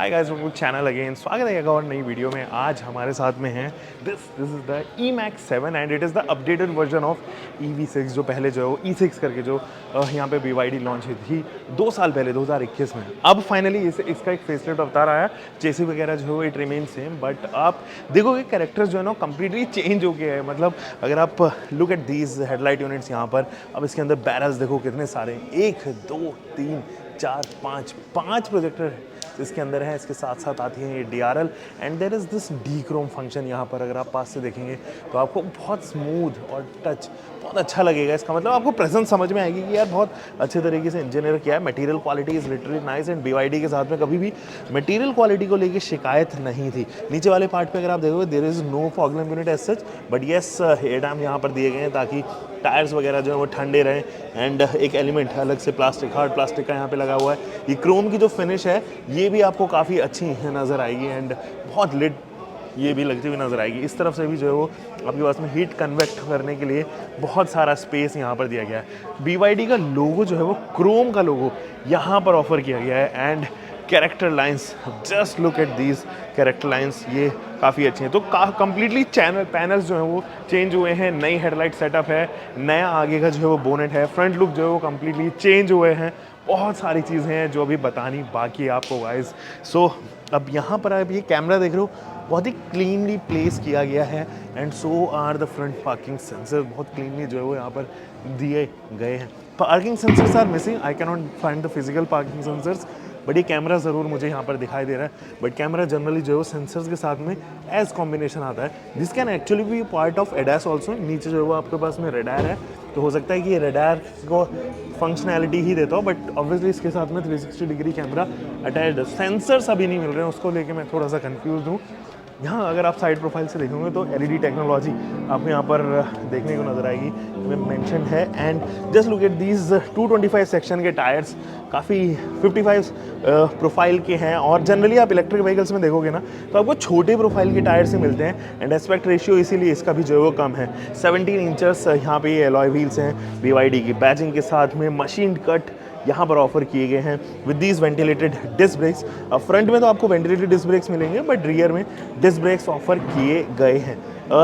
Hi guys, welcome to channel again. स्वागत है एक और नई वीडियो में। आज हमारे साथ में है this is the E-Max 7 and it is the updated version of EV6 जो पहले जो है वो E6 करके जो यहाँ पे BYD लॉन्च हुई थी 2 साल पहले 2021 में। अब फाइनली इसका एक फेसलिफ्ट अवतार आया। चेसी वगैरह जो है इट रिमेन सेम, बट आप देखोगे कैरेक्टर्स जो है ना कम्प्लीटली चेंज हो गए हैं। मतलब अगर आप look at these headlight units यहाँ पर, अब इसके अंदर बैरल्स देखो कितने सारे, 1 2 3 4 5 प्रोजेक्टर इसके अंदर है। इसके साथ साथ आती है ये DRL and there is this D chrome function यहाँ पर। अगर आप पास से देखेंगे तो आपको बहुत स्मूथ और टच बहुत अच्छा लगेगा। इसका मतलब आपको प्रेजेंस समझ में आएगी कि यार बहुत अच्छे तरीके से इंजीनियर किया है। Material quality is literally nice and BYD के साथ में कभी भी मटेरियल क्वालिटी को लेके शिकायत नहीं थी। नीचे वाले पार्ट पे अगर आप देखोगे there is no fog lamp unit as such, but yes एडैम यहाँ पर दिए गए हैं ताकि टायर्स वगैरह जो है वो ठंडे रहें। एंड एक एलिमेंट अलग से प्लास्टिक, हार्ड प्लास्टिक का यहाँ पे लगा हुआ है। ये क्रोम की जो फिनिश है ये भी आपको काफ़ी अच्छी नज़र आएगी एंड बहुत लिड ये भी लगती हुई नज़र आएगी। इस तरफ से भी जो है वो आपके पास में हीट कन्वेक्ट करने के लिए बहुत सारा स्पेस यहाँ पर दिया गया है। BYD का लोगो जो है वो क्रोम का लोगो यहाँ पर ऑफर किया गया है and character lines, just look at these character lines, ये काफ़ी अच्छी हैं। तो कम्प्लीटली चैनल पैनल्स जो हैं वो चेंज हुए हैं। नई हेडलाइट सेटअप है, नया आगे का जो है वो बोनेट है, फ्रंट लुक जो है वो कम्प्लीटली चेंज हुए हैं। बहुत सारी चीज़ें हैं जो अभी बतानी बाकी है आपको गाइस। सो अब यहाँ पर आप ये कैमरा देख रहे हो, बहुत ही क्लीनली प्लेस किया गया है and so are the front parking sensor. बहुत क्लीनली जो है वो यहाँ पर दिए गए हैं। Parking sensors are missing, I can not find the physical parking sensors, but ये कैमरा ज़रूर मुझे यहाँ पर दिखाई दे रहा है। बट कैमरा जनरली जो है वो सेंसर्स के साथ में एज कॉम्बिनेशन आता है। This can actually be part of ADAS also. नीचे जो है वो आपके पास में रेडार है, तो हो सकता है कि ये रेडार को फंक्शनैलिटी ही देता हो, बट ऑब्वियसली इसके साथ में 360 डिग्री कैमरा अटैच्ड है। सेंसर्स अभी नहीं मिल रहे हैं, उसको लेके मैं थोड़ा सा कन्फ्यूज हूँ। यहाँ अगर आप साइड प्रोफाइल से देखोगे तो LED टेक्नोलॉजी आपको यहाँ पर देखने को नज़र आएगी, मेंशन है। And just look at these 225 section के टायर्स, काफ़ी 55 प्रोफाइल के हैं। और जनरली आप इलेक्ट्रिक व्हीकल्स में देखोगे ना तो आपको छोटे प्रोफाइल के टायर से मिलते हैं एंड एस्पेक्ट रेशियो इसीलिए इसका भी जो है वो कम है। 17 इंचेस यहाँ पे ये एलॉय व्हील्स हैं BYD की, बैजिंग के साथ में मशीन कट यहाँ पर ऑफर किए गए हैं with these ventilated disc brakes. Front में तो आपको वेंटिलेटेड डिस्क ब्रेक्स मिलेंगे, बट रियर में डिस्क ब्रेक्स ऑफर किए गए हैं।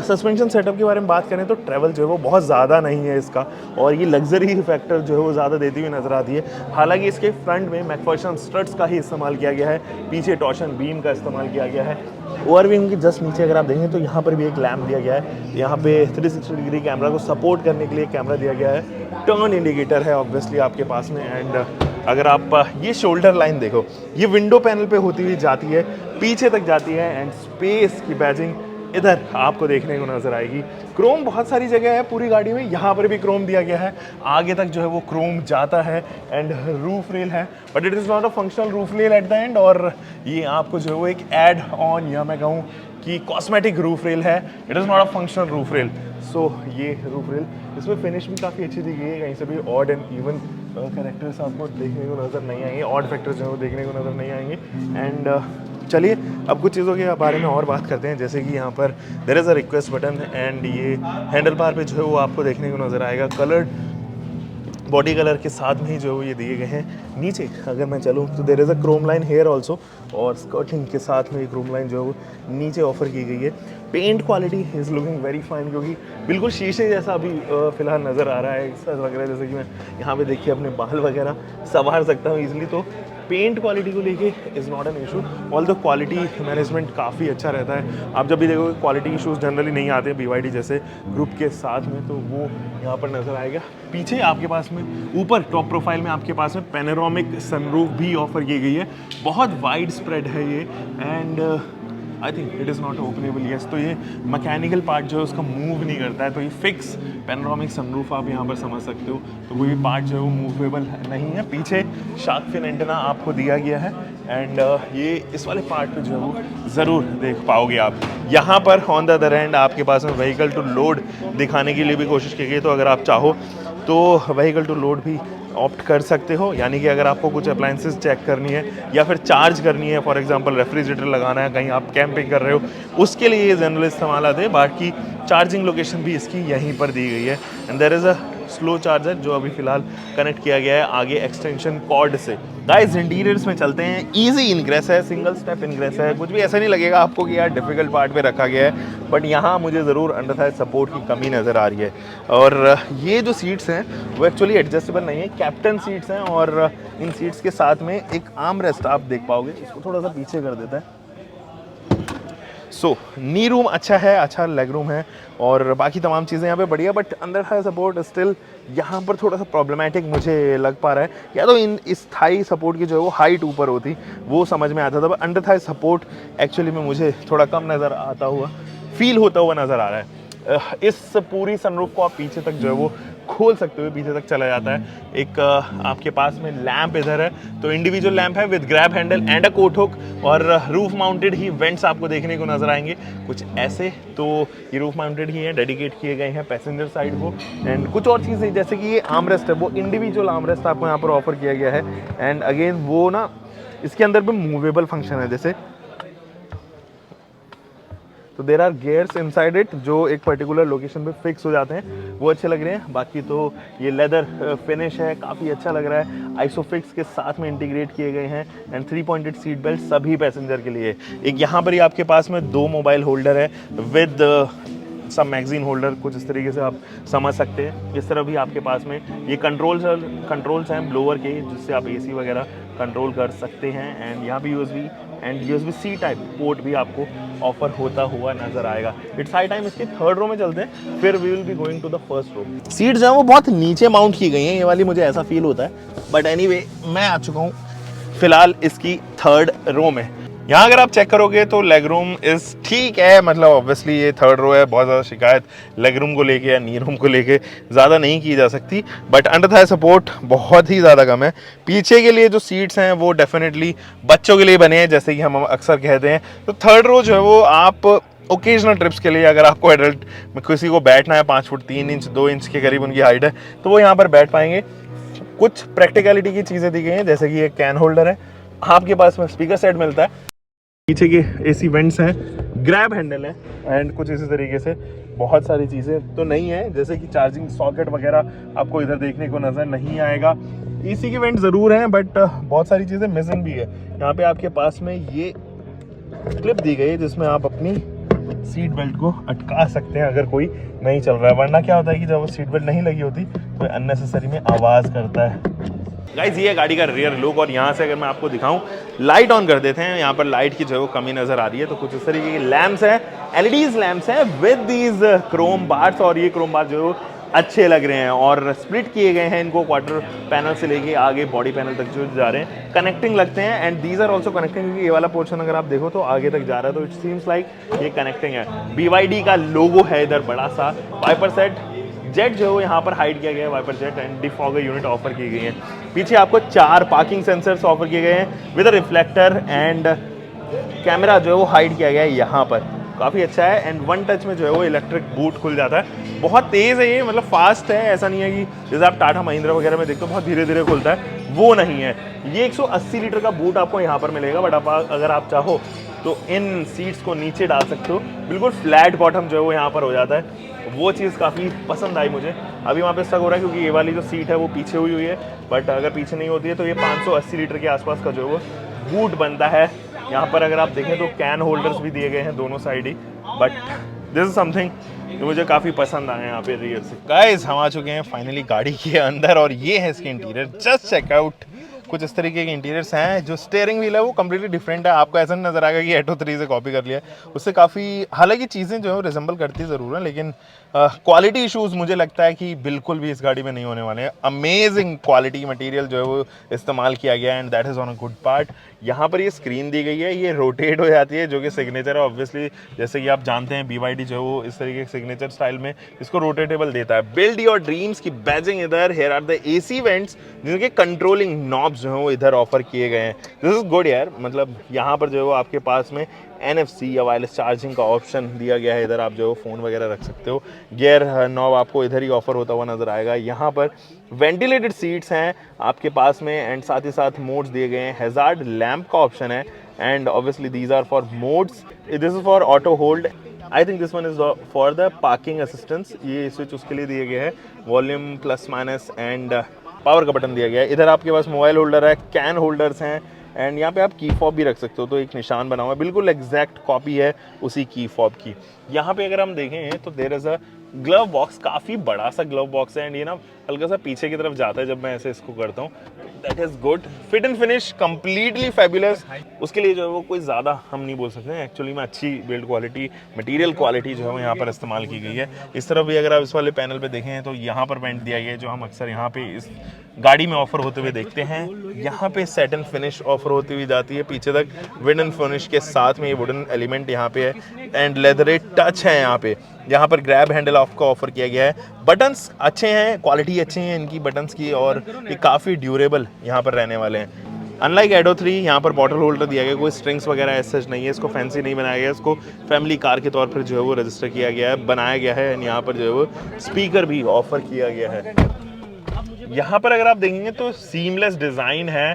सस्पेंशन सेटअप के बारे में बात करें तो ट्रैवल जो है वो बहुत ज़्यादा नहीं है इसका, और ये लग्जरी फैक्टर जो है वो ज़्यादा देती हुई नज़र आती है। हालांकि इसके फ्रंट में मैकफर्सन स्ट्रट्स का ही इस्तेमाल किया गया है, पीछे टॉर्शन बीम का इस्तेमाल किया गया है। ओवरव्यू के जस्ट नीचे अगर आप देखें तो यहाँ पर भी एक लैम्प दिया गया है। यहाँ पे 360 डिग्री कैमरा को सपोर्ट करने के लिए कैमरा दिया गया है। टर्न इंडिकेटर है ऑब्वियसली आपके पास में। एंड अगर आप ये शोल्डर लाइन देखो, ये विंडो पैनल पे होती हुई जाती है, पीछे तक जाती है एंड स्पेस की बैजिंग इधर आपको देखने को नजर आएगी। क्रोम बहुत सारी जगह है पूरी गाड़ी में, यहाँ पर भी क्रोम दिया गया है, आगे तक जो है वो क्रोम जाता है एंड रूफ रेल है, but it is not a functional roof rail at the end. और ये आपको जो है वो एक एड ऑन, या मैं कहूँ कि कॉस्मेटिक रूफ रेल है, it is not a functional roof rail. So ये रूफ रेल, इसमें फिनिश भी काफ़ी अच्छी दी गई है, कहीं से भी ऑड एंड इवन कैरेक्टर्स आपको देखने को नज़र नहीं आएंगे, ऑड फैक्टर्स जो है वो देखने को नज़र नहीं आएंगे। एंड चलिए अब कुछ चीज़ों के बारे में और बात करते हैं, जैसे कि यहाँ पर there is a request button and ये हैंडल बार पे जो है वो आपको देखने को नज़र आएगा। कलर्ड बॉडी कलर के साथ में ही जो ये दिए गए हैं। नीचे अगर मैं चलूँ तो there is a chrome line here also, और स्कर्टिंग के साथ में क्रोम लाइन जो है वो नीचे ऑफर की गई है। Paint quality is looking very fine, क्योंकि बिल्कुल शीशे जैसा अभी फ़िलहाल नज़र आ रहा है। ऐसा लग रहा है जैसे कि मैं यहाँ पे देखिए अपने बाल वगैरह संवार सकता हूँ ईजिली। तो पेंट क्वालिटी को लेके is not an issue, all the quality management काफ़ी अच्छा रहता है। आप जब भी देखोगे क्वालिटी इशूज़ जनरली नहीं आते BYD जैसे ग्रुप के साथ में, तो वो यहाँ पर नज़र आएगा। पीछे आपके पास में ऊपर टॉप प्रोफाइल में आपके पास में पैनोरामिक सनरूफ भी ऑफर की गई है। बहुत वाइड स्प्रेड है ये and I think it is not openable. Yes, तो ये मैकेनिकल पार्ट जो है उसका मूव नहीं करता है, तो ये फिक्स पैनोरामिक सनरूफ आप यहाँ पर समझ सकते हो। तो वो ये पार्ट जो है वो मूवेबल नहीं है। पीछे शार्क फिन एंटेना आपको दिया गया है एंड ये इस वाले पार्ट पे जो है वो ज़रूर देख पाओगे आप। यहाँ पर ऑन द अदर हैंड आपके पास में व्हीकल टू लोड दिखाने के लिए भी कोशिश की गई, तो अगर आप चाहो तो व्हीकल टू लोड भी ऑप्ट कर सकते हो। यानी कि अगर आपको कुछ अप्लाइंसेस चेक करनी है या फिर चार्ज करनी है, फॉर एग्जांपल रेफ्रिजरेटर लगाना है, कहीं आप कैंपिंग कर रहे हो, उसके लिए ये जनरल इस्तेमाल आते हैं। बाकी चार्जिंग लोकेशन भी इसकी यहीं पर दी गई है and there is a slow charger जो अभी फिलहाल कनेक्ट किया गया है आगे एक्सटेंशन कॉर्ड से। गाइस इंटीरियर्स में चलते हैं, इजी इनग्रेस है, सिंगल स्टेप इनग्रेस है, कुछ भी ऐसा नहीं लगेगा आपको कि यार डिफिकल्ट पार्ट पे रखा गया है, बट यहाँ मुझे ज़रूर अंडर थाई सपोर्ट की कमी नज़र आ रही है। और ये जो सीट्स हैं वो एक्चुअली एडजस्टेबल नहीं है, कैप्टन सीट्स हैं, और इन सीट्स के साथ में एक आर्म रेस्ट आप देख पाओगे, इसको थोड़ा सा पीछे कर देता है। सो नी रूम अच्छा है, अच्छा लेग रूम है, और बाकी तमाम चीज़ें यहाँ पे बढ़िया, but under Thai support still यहाँ पर थोड़ा सा प्रॉब्लमेटिक मुझे लग पा रहा है। या तो इस थाई सपोर्ट की जो है वो हाइट ऊपर होती, वो समझ में आता था, but under Thai support actually में मुझे थोड़ा कम नज़र आता हुआ, फील होता हुआ नज़र आ रहा है। इस पूरी सनरूफ को आप पीछे तक जो है वो खोल सकते हुए पीछे तक चला जाता है। एक आपके पास में लैंप इधर है, तो इंडिविजुअल लैंप है with grab handle and a coat hook, और रूफ माउंटेड ही वेंट्स आपको देखने को नजर आएंगे कुछ ऐसे। तो ये रूफ माउंटेड ही है, डेडिकेट किए गए हैं पैसेंजर साइड को। एंड कुछ और चीज़ें जैसे कि ये आर्मरेस्ट है, वो इंडिविजुअल आर्मरेस्ट आपको यहाँ पर ऑफर किया गया है। एंड अगेन वो ना इसके अंदर भी मूवेबल फंक्शन है, जैसे तो there are gears inside it जो एक पर्टिकुलर लोकेशन पे फिक्स हो जाते हैं, वो अच्छे लग रहे हैं। बाकी तो ये लेदर फिनिश है, काफ़ी अच्छा लग रहा है, आइसोफिक्स के साथ में इंटीग्रेट किए गए हैं। एंड 3 पॉइंटेड सीट बेल्ट सभी पैसेंजर के लिए। एक यहाँ पर ही आपके पास में 2 मोबाइल होल्डर है विद सब मैगजीन होल्डर, कुछ इस तरीके से आप समझ सकते हैं। इस तरह भी आपके पास में ये कंट्रोल्स हैं ब्लोअर के, जिससे आप एसी वगैरह कंट्रोल कर सकते हैं। एंड यहाँ भी USB and USB-C type port भी आपको ऑफर होता हुआ नजर आएगा। इट्स हाई टाइम इसके 3rd रो में चलते हैं, फिर we will be going to the 1st row. Seat जो है वो बहुत नीचे माउंट की गई हैं, ये वाली मुझे ऐसा फील होता है, बट एनीवे मैं आ चुका हूँ फिलहाल इसकी 3rd रो में। यहाँ अगर आप चेक करोगे तो लेग रूम इज ठीक है, मतलब ऑब्वियसली ये 3rd रो है, बहुत ज़्यादा शिकायत लेग रूम को लेके या नी रूम को लेके ज़्यादा नहीं की जा सकती, बट अंडर थाई सपोर्ट बहुत ही ज़्यादा कम है। पीछे के लिए जो सीट्स हैं वो डेफिनेटली बच्चों के लिए बने हैं, जैसे कि हम अक्सर कहते हैं। तो 3rd रो जो है वो आप ओकेजनल ट्रिप्स के लिए, अगर आपको एडल्ट में किसी को बैठना है, 5 फुट 3 इंच 2 इंच के करीब उनकी हाइट है, तो वो यहाँ पर बैठ पाएंगे। कुछ प्रैक्टिकलिटी की चीज़ें दी गई हैं, जैसे कि ये कैन होल्डर है, आपके पास में स्पीकर सेट मिलता है, पीछे के AC वेंट्स हैं, ग्रैब हैंडल है, एंड कुछ इसी तरीके से बहुत सारी चीज़ें तो नहीं है, जैसे कि चार्जिंग सॉकेट वगैरह आपको इधर देखने को नज़र नहीं आएगा। AC के वेंट ज़रूर हैं, बट बहुत सारी चीज़ें मिसिंग भी है। यहाँ पे आपके पास में ये क्लिप दी गई है जिसमें आप अपनी सीट बेल्ट को अटका सकते हैं अगर कोई नहीं चल रहा है, वरना क्या होता है कि जब वो सीट बेल्ट नहीं लगी होती तो अननेसेसरी में आवाज़ करता है। गाइस ये गाड़ी का रियर लुक, और यहाँ से अगर मैं आपको दिखाऊं, लाइट ऑन कर देते हैं, यहाँ पर लाइट की जो है वो कमी नज़र आ रही है। तो कुछ इस तरीके के लैम्प्स हैं, LEDs लैम्प्स हैं विद दीज क्रोम बार्स, और ये क्रोम बार जो अच्छे लग रहे हैं, और स्प्लिट किए गए हैं इनको क्वार्टर पैनल से लेके आगे बॉडी पैनल तक जो जा रहे हैं, कनेक्टिंग लगते हैं। And these are also connecting, क्योंकि ये वाला पोर्शन अगर आप देखो तो आगे तक जा रहा है, तो इट सीम्स लाइक ये कनेक्टिंग है। BYD का लोगो है इधर बड़ा सा, वाइपर सेट जेट जो है यहाँ पर हाइड किया गया है, wiper jet and defogger unit offer की गई है। पीछे आपको 4 पार्किंग सेंसर्स ऑफर किए गए हैं विद रिफ्लेक्टर, एंड कैमरा जो है वो हाइड किया गया है यहाँ पर, काफ़ी अच्छा है। एंड 1 टच में जो है वो इलेक्ट्रिक बूट खुल जाता है, बहुत तेज़ है ये, मतलब फास्ट है, ऐसा नहीं है कि जैसे आप टाटा महिंद्रा वगैरह में देखते हो बहुत धीरे धीरे खुलता है, वो नहीं है। ये 180 लीटर का बूट आपको यहाँ पर मिलेगा, बट आप अगर आप चाहो तो इन सीट्स को नीचे डाल सकते हो, बिल्कुल फ्लैट बॉटम जो है वो यहाँ पर हो जाता है, वो चीज़ काफ़ी पसंद आई मुझे। अभी वहाँ पे स्टक हो रहा है क्योंकि ये वाली जो सीट है वो पीछे हुई है, बट अगर पीछे नहीं होती है तो ये 580 लीटर के आसपास का जो है वो बूट बनता है। यहाँ पर अगर आप देखें तो कैन होल्डर्स भी दिए गए हैं दोनों side he, but this is something जो मुझे काफ़ी पसंद आए यहाँ पे रियर से। गाइस हम आ चुके हैं फाइनली गाड़ी के अंदर, और ये है इसके इंटीरियर, जस्ट चेकआउट। कुछ इस तरीके के इंटीरियर्स हैं, जो स्टीयरिंग व्हील है वो कम्प्लीटली डिफरेंट है, आपको ऐसा नहीं नजर आएगा कि एटो 3 से कॉपी कर लिया है, उससे काफ़ी, हालांकि चीज़ें जो है वो रिजेंबल करती ज़रूर है, लेकिन क्वालिटी इशूज़ मुझे लगता है कि बिल्कुल भी इस गाड़ी में नहीं होने वाले हैं। अमेजिंग क्वालिटी मटेरियल जो है वो इस्तेमाल किया गया है, and that is on a good part. यहाँ पर ये स्क्रीन दी गई है, ये रोटेट हो जाती है, जो कि सिग्नेचर है ऑब्वियसली, जैसे कि आप जानते हैं BYD जो है वो इस तरीके के सिग्नेचर स्टाइल में इसको रोटेटेबल देता है। बिल्ड योर ड्रीम्स की बैजिंग इधर, here are the AC vents जिनके कंट्रोलिंग नॉब्स जो है वो इधर ऑफर किए गए हैं। दिस इज गुड यार, मतलब यहाँ पर जो है वो आपके पास में NFC या वायरलेस चार्जिंग का ऑप्शन दिया गया है, इधर आप जो फोन वगैरह रख सकते हो। गियर नॉब आपको इधर ही ऑफर होता हुआ नजर आएगा। यहाँ पर वेंटिलेटेड सीट्स हैं आपके पास में, एंड साथ ही साथ मोड्स दिए गए हैं, हैजार्ड लैम्प का ऑप्शन है, and obviously these are for modes, this is for auto hold I think this one is for the parking assistance. ये स्विच उसके लिए दिया गया है, volume plus minus and power का बटन दिया गया है। इधर आपके पास मोबाइल होल्डर है, कैन होल्डर्स हैं एंड यहाँ पे आप की फॉब भी रख सकते हो, तो एक निशान बना हुआ है, बिल्कुल एग्जैक्ट कॉपी है उसी की फॉब की। यहाँ पे अगर हम देखें तो there is a glove box, काफ़ी बड़ा सा ग्लव बॉक्स है एंड ये ना हल्का सा पीछे की तरफ जाता है जब मैं ऐसे इसको करता हूँ। That is good. Fit and finish completely fabulous. उसके लिए जो है वो कोई ज़्यादा हम नहीं बोल सकते हैं, एक्चुअली में अच्छी बिल्ड क्वालिटी, मटेरियल क्वालिटी जो है वो यहाँ पर इस्तेमाल की गई है। इस तरफ भी अगर आप इस वाले पैनल पे देखें तो यहाँ पर पेंट दिया गया है जो हम अक्सर यहाँ पे इस गाड़ी में ऑफर होते हुए देखते हैं। यहाँ पे सेट एंड फिनिश ऑफर होती हुई जाती है पीछे तक, विड एंड फिनिश के साथ में ये वुडन एलिमेंट यहाँ पे है एंड लेदर टच है यहाँ पे। यहाँ पर ग्रैब हैंडल आपको ऑफर किया गया है। बटन्स अच्छे हैं, क्वालिटी अच्छी है इनकी बटन्स की और ये काफ़ी ड्यूरेबल यहाँ पर रहने वाले हैं। अनलाइक एडो 3 यहाँ पर बॉटल होल्डर दिया गया, कोई स्ट्रिंग्स वगैरह ऐसा नहीं है, इसको फैंसी नहीं बनाया गया, इसको फैमिली कार के तौर पर जो है वो रजिस्टर किया गया है, बनाया गया है। एंड यहाँ पर जो है वो स्पीकर भी ऑफर किया गया है। यहाँ पर अगर आप देखेंगे तो सीमलेस डिज़ाइन है,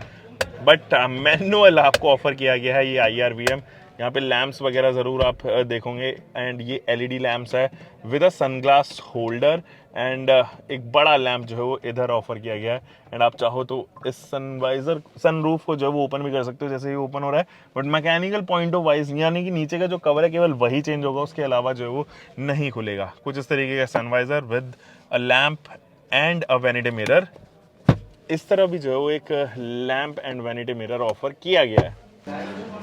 बट मैनुअल आपको ऑफर किया गया है। ये IRVM, यहाँ पे लैंप्स वगैरह ज़रूर आप देखोगे एंड ये LED लैंप्स है with a sunglass holder and एक बड़ा लैंप जो है वो इधर ऑफर किया गया है। एंड आप चाहो तो इस सनरूफ को जो है वो ओपन भी कर सकते हो, जैसे ये ओपन हो रहा है, but mechanical point of wise यानी कि नीचे का जो कवर है केवल वही चेंज होगा, उसके अलावा जो है वो नहीं खुलेगा। कुछ इस तरीके का sun visor with a lamp and a vanity mirror. इस तरह भी जो है वो एक lamp and vanity mirror offer किया गया है।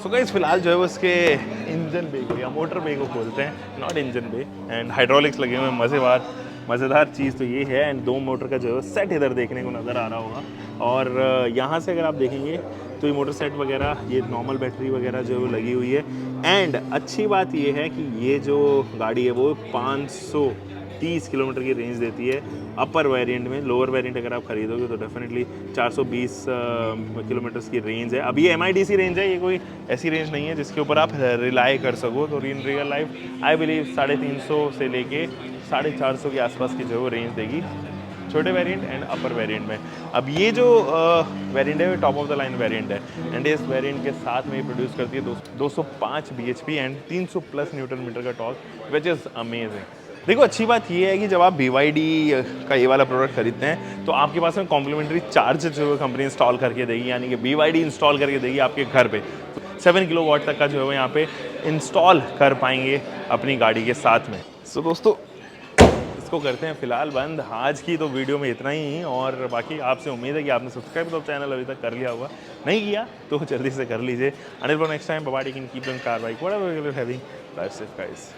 सो गाइस फिलहाल जो है वो इसके इंजन बे को या मोटर बे को खोलते हैं, not engine bay, and hydraulics लगे हुए हैं। मज़ेदार चीज़ तो ये है एंड 2 मोटर का जो है सेट इधर देखने को नज़र आ रहा होगा। और यहाँ से अगर आप देखेंगे तो ये मोटर सेट वगैरह, ये नॉर्मल बैटरी वगैरह जो है वो लगी हुई है। एंड अच्छी बात ये है कि ये जो गाड़ी है वो 530 किलोमीटर की रेंज देती है अपर वेरिएंट में। लोअर वेरिएंट अगर आप खरीदोगे तो डेफिनेटली 420 किलोमीटर्स की रेंज है। अब ये MIDC रेंज है, ये कोई ऐसी रेंज नहीं है जिसके ऊपर आप रिलाई कर सको। तो in real life I believe 350 से लेके 450 के आसपास की जो रेंज देगी छोटे वेरिएंट एंड अपर वेरिएंट में। अब ये जो वेरिएंट है वो top of the line variant है एंड इस वेरिएंट के साथ में प्रोड्यूस करती है 205 bhp and 300 plus newton metre का टॉर्क, विच इज़ अमेजिंग। देखो अच्छी बात ये है कि जब आप BYD का ये वाला प्रोडक्ट खरीदते हैं तो आपके पास में कॉम्प्लीमेंट्री चार्जर जो कंपनी इंस्टॉल करके देगी, यानी कि BYD इंस्टॉल करके देगी आपके घर पे। 7 किलोवाट तक का जो है वो यहाँ पे इंस्टॉल कर पाएंगे अपनी गाड़ी के साथ में। सो दोस्तों इसको करते हैं फिलहाल बंद। आज की तो वीडियो में इतना ही, और बाकी आपसे उम्मीद है कि आपने सब्सक्राइब तो चैनल अभी तक कर लिया होगा, नहीं किया तो जल्दी से कर लीजिए। Until next time bye, taking keep car bike whatever you are having, drive safe guys.